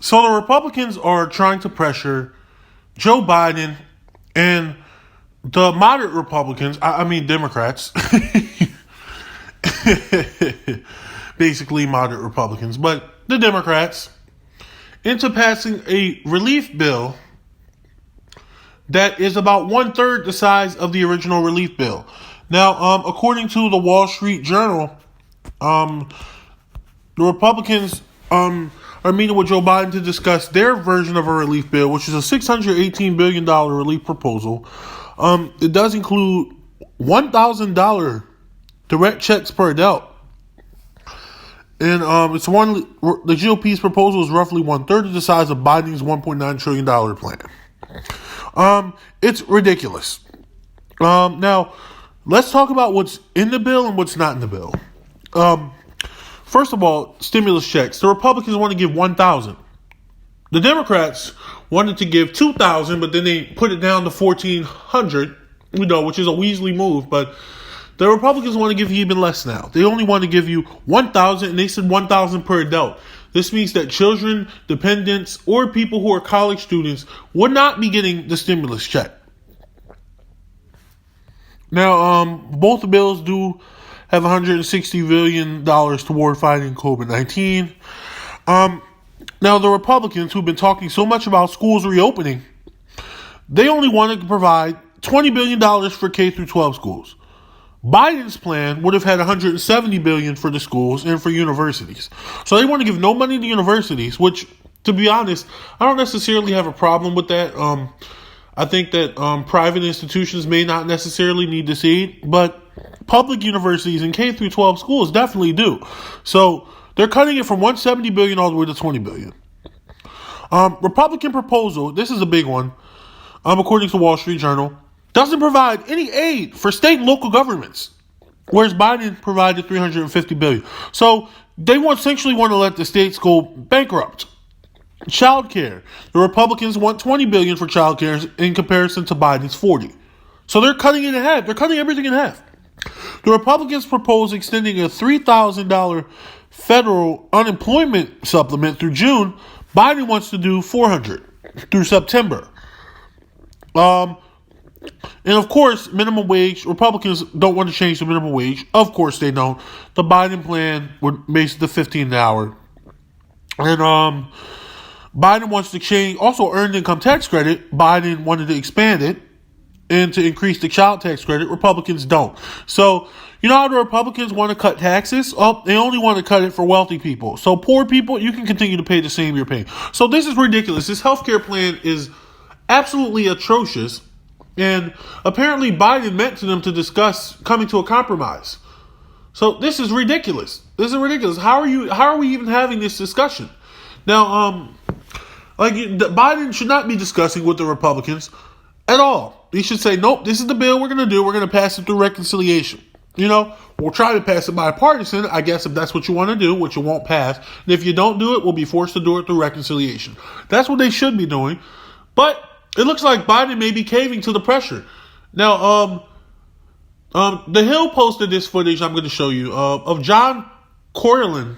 So the Republicans are trying to pressure Joe Biden and the moderate Republicans, I mean Democrats, basically moderate Republicans, but the Democrats, into passing a relief bill that is about 1/3 the size of the original relief bill. Now, according to the Wall Street Journal, the Republicans are meeting with Joe Biden to discuss their version of a relief bill, which is a $618 billion relief proposal. It does include $1,000 direct checks per adult. And the GOP's proposal is roughly 1/3 of the size of Biden's $1.9 trillion plan. It's ridiculous. Now, let's talk about what's in the bill and what's not in the bill. First of all, stimulus checks. The Republicans want to give $1,000. The Democrats wanted to give $2,000, but then they put it down to $1,400, which is a Weasley move. But the Republicans want to give you even less now. They only want to give you $1,000, and they said $1,000 per adult. This means that children, dependents, or people who are college students would not be getting the stimulus check. Now, both bills do have $160 billion toward fighting COVID-19. Now, the Republicans, who've been talking so much about schools reopening, they only wanted to provide $20 billion for K through 12 schools. Biden's plan would have had $170 billion for the schools and for universities. So they want to give no money to universities, which, to be honest, I don't necessarily have a problem with that. I think that private institutions may not necessarily need to see, but public universities and K through 12 schools definitely do. So they're cutting it from $170 billion all the way to $20 billion. Republican proposal, this is a big one, according to Wall Street Journal, doesn't provide any aid for state and local governments, whereas Biden provided $350 billion. So they essentially want to let the states go bankrupt. Child care. The Republicans want $20 billion for child care in comparison to Biden's $40. So they're cutting it in half. They're cutting everything in half. The Republicans propose extending a $3,000 federal unemployment supplement through June. Biden wants to do $400 through September. And of course, minimum wage. Republicans don't want to change the minimum wage. Of course they don't. The Biden plan would make it to $15 an hour. And Biden wants to change also earned income tax credit. Biden wanted to expand it and to increase the child tax credit. Republicans don't. So, you know how the Republicans want to cut taxes? Oh, they only want to cut it for wealthy people. So poor people, you can continue to pay the same you're paying. So this is ridiculous. This healthcare plan is absolutely atrocious. And apparently Biden meant to them to discuss coming to a compromise. So this is ridiculous. This is ridiculous. How are we even having this discussion? Now, Biden should not be discussing with the Republicans at all. He should say, nope, this is the bill we're going to do. We're going to pass it through reconciliation. We'll try to pass it bipartisan, I guess, if that's what you want to do, which you won't pass. And if you don't do it, we'll be forced to do it through reconciliation. That's what they should be doing. But it looks like Biden may be caving to the pressure. Now, The Hill posted this footage I'm going to show you of John Coyln.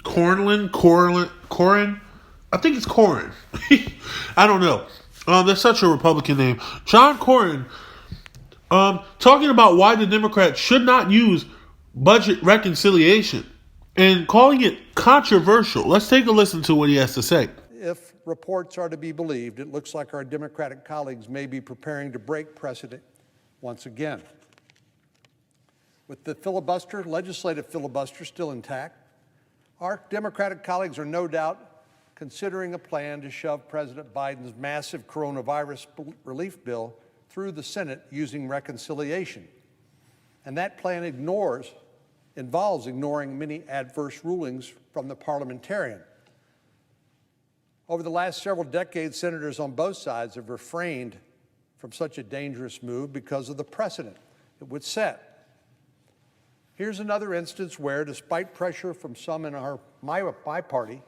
Coyln? I think it's Coyln. I don't know. That's such a Republican name. John Coyln talking about why the Democrats should not use budget reconciliation and calling it controversial. Let's take a listen to what he has to say. If reports are to be believed, it looks like our Democratic colleagues may be preparing to break precedent once again. With the legislative filibuster still intact, our Democratic colleagues are no doubt considering a plan to shove President Biden's massive coronavirus relief bill through the Senate using reconciliation. And that plan involves ignoring many adverse rulings from the parliamentarian. Over the last several decades, senators on both sides have refrained from such a dangerous move because of the precedent it would set. Here's another instance where, despite pressure from some in my party,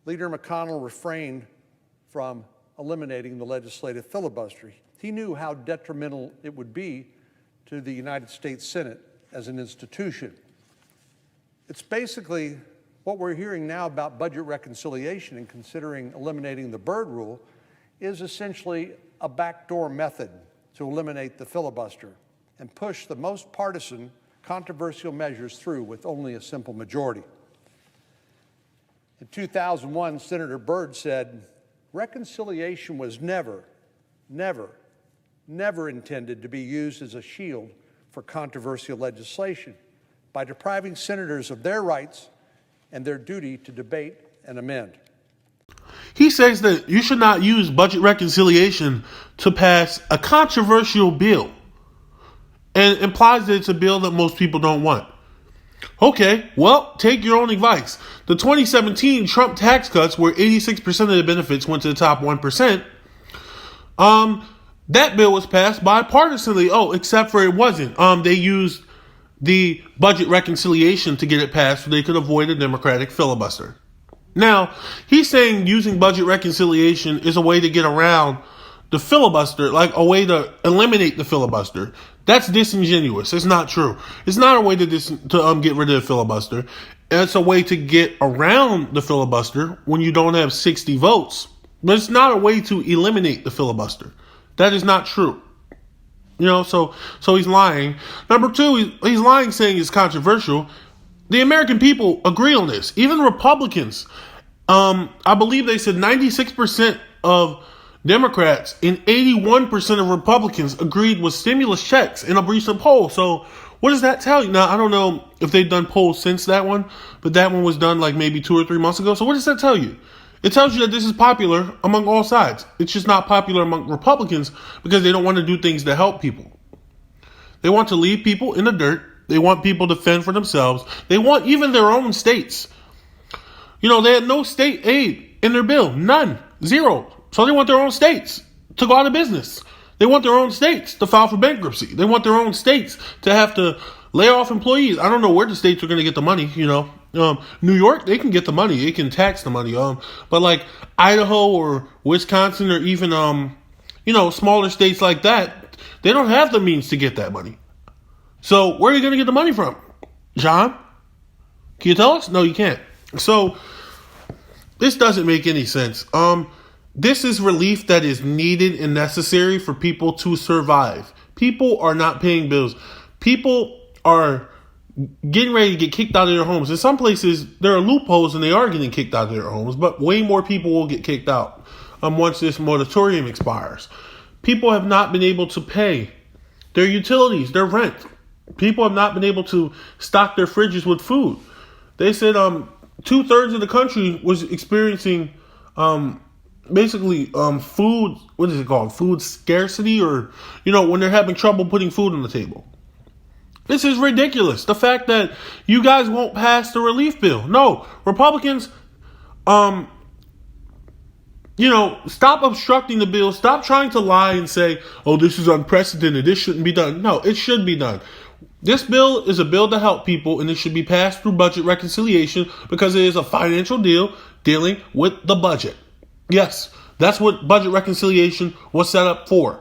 Leader McConnell refrained from eliminating the legislative filibuster. He knew how detrimental it would be to the United States Senate as an institution. It's basically What we're hearing now about budget reconciliation and considering eliminating the Byrd rule is essentially a backdoor method to eliminate the filibuster and push the most partisan, controversial measures through with only a simple majority. In 2001, Senator Byrd said, "Reconciliation was never intended to be used as a shield for controversial legislation by depriving senators of their rights and their duty to debate and amend." He says that you should not use budget reconciliation to pass a controversial bill and implies that it's a bill that most people don't want. Okay, well, take your own advice. The 2017 Trump tax cuts, where 86% of the benefits went to the top 1%, that bill was passed bipartisanly. Oh, except for it wasn't. They used the budget reconciliation to get it passed so they could avoid a Democratic filibuster. Now, he's saying using budget reconciliation is a way to get around the filibuster, like a way to eliminate the filibuster. That's disingenuous. It's not true. It's not a way to get rid of the filibuster. It's a way to get around the filibuster when you don't have 60 votes. But it's not a way to eliminate the filibuster. That is not true. So he's lying. Number two, he's lying saying it's controversial. The American people agree on this. Even Republicans. I believe they said 96% of Democrats and 81% of Republicans agreed with stimulus checks in a recent poll. So what does that tell you? Now, I don't know if they've done polls since that one, but that one was done like maybe 2 or 3 months ago. So what does that tell you? It tells you that this is popular among all sides. It's just not popular among Republicans because they don't want to do things to help people. They want to leave people in the dirt. They want people to fend for themselves. They want even their own states. They had no state aid in their bill. None. Zero. So they want their own states to go out of business. They want their own states to file for bankruptcy. They want their own states to have to lay off employees. I don't know where the states are going to get the money, New York, they can get the money. They can tax the money. But like Idaho or Wisconsin or even, smaller states like that, they don't have the means to get that money. So where are you going to get the money from? John? Can you tell us? No, you can't. So this doesn't make any sense. This is relief that is needed and necessary for people to survive. People are not paying bills. People are getting ready to get kicked out of their homes. In some places, there are loopholes and they are getting kicked out of their homes, but way more people will get kicked out once this moratorium expires. People have not been able to pay their utilities, their rent. People have not been able to stock their fridges with food. They said 2/3 of the country was experiencing food, what is it called? Food scarcity, or, when they're having trouble putting food on the table. This is ridiculous. The fact that you guys won't pass the relief bill. No, Republicans, stop obstructing the bill. Stop trying to lie and say, oh, this is unprecedented. This shouldn't be done. No, it should be done. This bill is a bill to help people, and it should be passed through budget reconciliation because it is a financial deal dealing with the budget. Yes, that's what budget reconciliation was set up for.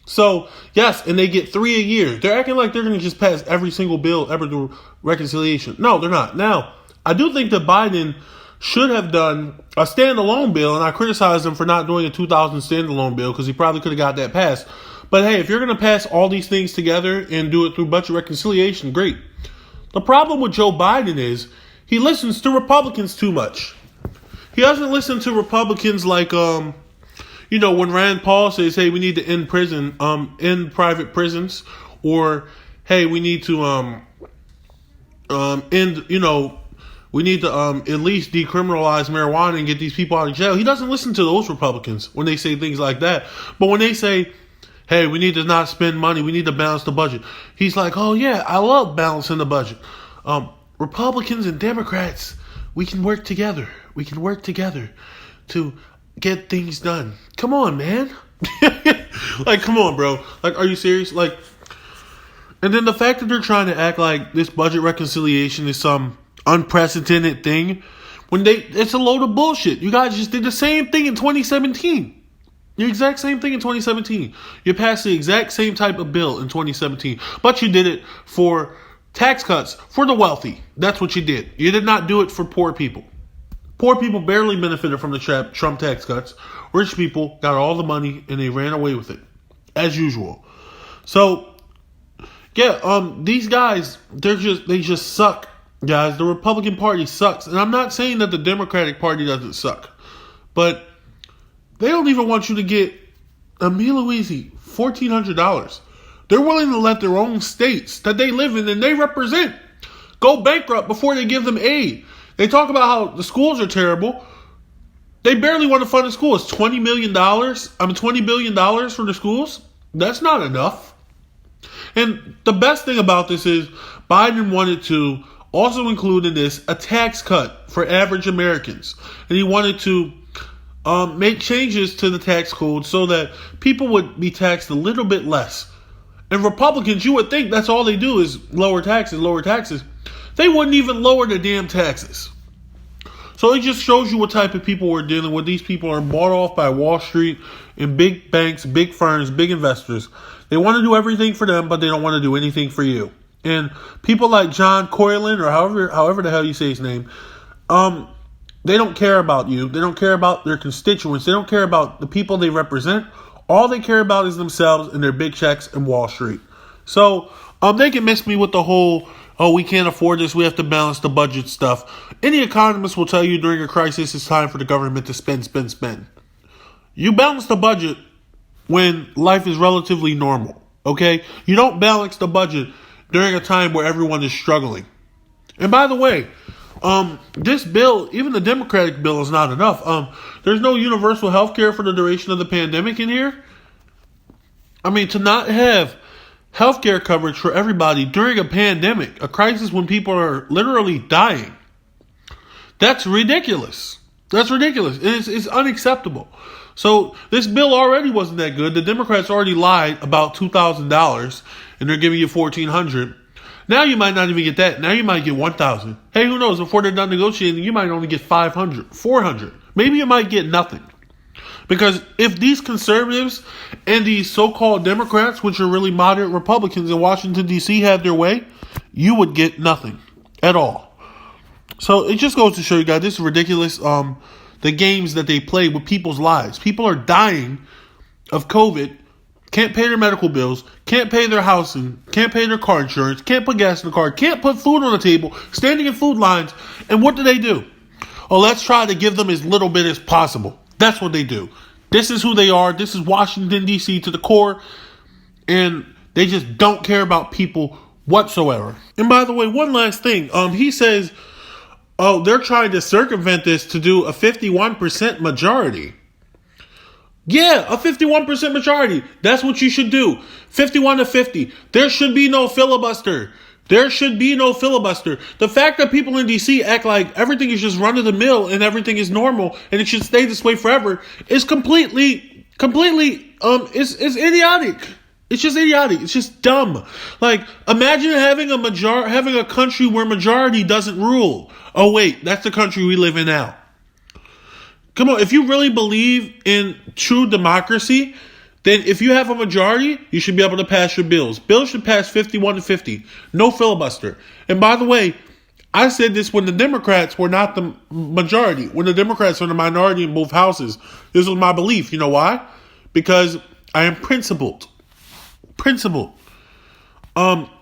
So, yes, and they get 3 a year. They're acting like they're going to just pass every single bill ever through reconciliation. No, they're not. Now, I do think that Biden should have done a standalone bill, and I criticize him for not doing a 2000 standalone bill because he probably could have got that passed. But hey, if you're going to pass all these things together and do it through budget reconciliation, great. The problem with Joe Biden is he listens to Republicans too much. He doesn't listen to Republicans like, when Rand Paul says, hey, we need to end private prisons, or hey, we need to we need to at least decriminalize marijuana and get these people out of jail. He doesn't listen to those Republicans when they say things like that. But when they say, hey, we need to not spend money, we need to balance the budget, he's like, oh yeah, I love balancing the budget. Republicans and Democrats, we can work together. We can work together to get things done. Come on, man. Come on, bro. Are you serious? And then the fact that they're trying to act like this budget reconciliation is some unprecedented thing, it's a load of bullshit. You guys just did the same thing in 2017. The exact same thing in 2017. You passed the exact same type of bill in 2017, but you did it for Tax cuts for the wealthy. That's what you did. You did not do it for poor people. Poor people barely benefited from the Trump tax cuts. Rich people got all the money and they ran away with it, as usual. So, yeah, these guys, they just suck, guys. The Republican Party sucks, and I'm not saying that the Democratic Party doesn't suck, but they don't even want you to get a meal easy, $1,400. They're willing to let their own states that they live in and they represent go bankrupt before they give them aid. They talk about how the schools are terrible. They barely want to fund the schools. $20 billion for the schools. That's not enough. And the best thing about this is Biden wanted to also include in this a tax cut for average Americans. And he wanted to make changes to the tax code so that people would be taxed a little bit less. And Republicans, you would think that's all they do is lower taxes, lower taxes. They wouldn't even lower the damn taxes. So it just shows you what type of people we're dealing with. These people are bought off by Wall Street and big banks, big firms, big investors. They want to do everything for them, but they don't want to do anything for you. And people like John Coyln, or however the hell you say his name, they don't care about you. They don't care about their constituents. They don't care about the people they represent. All they care about is themselves and their big checks and Wall Street. So they can miss me with the whole, oh, we can't afford this, we have to balance the budget stuff. Any economist will tell you during a crisis it's time for the government to spend. You balance the budget when life is relatively normal, okay? You don't balance the budget during a time where everyone is struggling. And by the way, this bill, even the Democratic bill, is not enough. There's no universal health care for the duration of the pandemic in here. I mean, to not have health care coverage for everybody during a pandemic, a crisis when people are literally dying, that's ridiculous. That's ridiculous. It's unacceptable. So this bill already wasn't that good. The Democrats already lied about $2,000, and they're giving you $1,400. Now you might not even get that. Now you might get $1,000. Hey, who knows? Before they're done negotiating, you might only get $500, $400. Maybe you might get nothing. Because if these conservatives and these so-called Democrats, which are really moderate Republicans in Washington, D.C., had their way, you would get nothing at all. So it just goes to show you guys, this is ridiculous. The games that they play with people's lives. People are dying of COVID. Can't pay their medical bills, can't pay their housing, can't pay their car insurance, can't put gas in the car, can't put food on the table, standing in food lines. And what do? Oh, let's try to give them as little bit as possible. That's what they do. This is who they are. This is Washington, D.C. to the core. And they just don't care about people whatsoever. And by the way, one last thing. He says, oh, they're trying to circumvent this to do a 51% majority. Yeah, a 51% majority. That's what you should do. 51-50. There should be no filibuster. There should be no filibuster. The fact that people in D.C. act like everything is just run of the mill and everything is normal and it should stay this way forever is completely, it's idiotic. It's just idiotic. It's just dumb. Like, imagine having a country where majority doesn't rule. Oh wait, that's the country we live in now. Come on, if you really believe in true democracy, then if you have a majority, you should be able to pass your bills. Bills should pass 51-50. No filibuster. And by the way, I said this when the Democrats were not the majority. When the Democrats were the minority in both houses. This was my belief. You know why? Because I am principled. When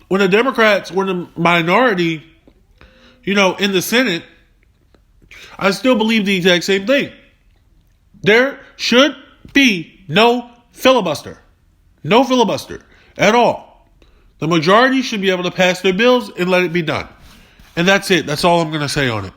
the Democrats were the minority, in the Senate, I still believe the exact same thing. There should be no filibuster. No filibuster at all. The majority should be able to pass their bills and let it be done. And that's it. That's all I'm going to say on it.